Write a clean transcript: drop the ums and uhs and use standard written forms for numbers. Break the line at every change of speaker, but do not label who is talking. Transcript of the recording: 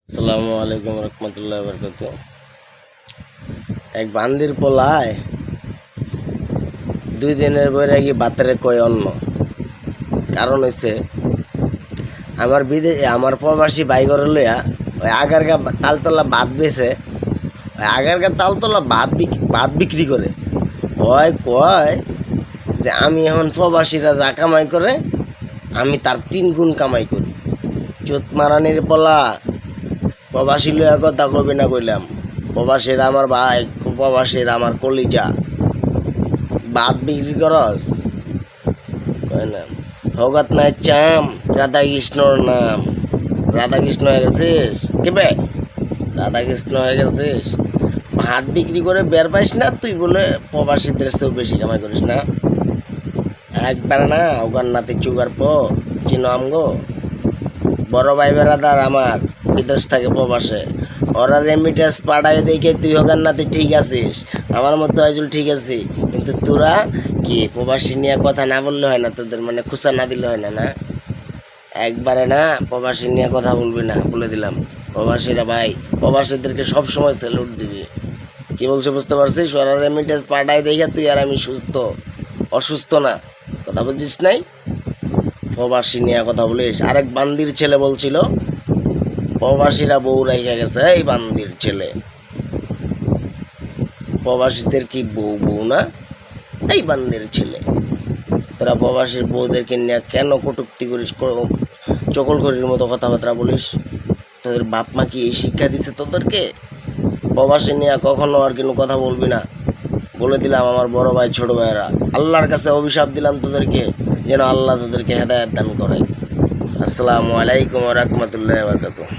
আসসালামু আলাইকুম রহমতুল্লাহ বরকত। এক বান্দির পোলায় 2 দিনের বৈরাগী বাতেরে কয় অন্য কারণ হয়েছে আমার প্রবাসী বাইগর লইয়া ওই আগারগা তালতলা ভাত বেছে, ওই আগারগা তালতলা ভাত বিক্রি করে। কয় যে আমি এখন প্রবাসীরা যা কামাই করে আমি তার 3 গুণ কামাই করি। চোত মারানির পোলা প্রবাসী লইয়া কথা কবি না কইলাম, প্রবাসীরা আমার ভাই, প্রবাসীরা আমার কলিজা। ভাত বিক্রি করস কয় না হগাত নাই চাম রাধা কৃষ্ণর নাম। রাধা কৃষ্ণ হয়ে গেছিস কেবে? রাধা কৃষ্ণ হয়ে গেছিস, ভাত বিক্রি করে বের পাইস না তুই বলে প্রবাসীদের চেয়েও বেশি কামাই করিস না। একবার না ওগার নাতি চুগার চিনো আমগো বড় ভাই বেড়াদার আমার বিদেশ থাকে প্রবাসে, ওরা রেমিটেন্স পাঠায় দেখে তুই হোগার নাতি ঠিক আছিস, আমার মতো হয়জুল ঠিক আছি। কিন্তু তোরা কি প্রবাসী নিয়ে কথা না বললে হয় না? তোদের মানে খুচা না দিলে হয় না? না একবারে না প্রবাসী নিয়ে কথা বলবি না, বলে দিলাম। প্রবাসীরা ভাই, প্রবাসীদেরকে সবসময় স্যালুট দিবি। কি বলছে বুঝতে পারছিস? ওরা রেমিটেন্স পাঠায় দেখে তুই আর আমি সুস্থ, অসুস্থ না। কথা বলছিস নাই? প্রবাসী নিয়ে কথা বলিস। আরেক বান্দির ছেলে বলছিল প্রবাসীরা বউ রাইখা গেছে। এই বান্দির ছেলে, প্রবাসীদের কি বউ বউ না? এই বান্দির ছেলে, তোরা প্রবাসীর বউদেরকে নিয়ে কেন কটূক্তি করিস, চকলখড়ির মতো কথাবার্তা বলিস? তোদের বাপ মা কি এই শিক্ষা দিছে তোদেরকে? প্রবাসী নিয়ে কখনো আর কোনো কথা বলবি না, বলে দিলাম। আমার বড় ভাই ছোট ভাইয়েরা, আল্লাহর কাছে অভিশাপ দিলাম তোদেরকে, যেন আল্লাহ তোদেরকে হেদায়েত দান করে। আসসালামু আলাইকুম ওয়া রাহমাতুল্লাহি ওয়া বারাকাতুহু।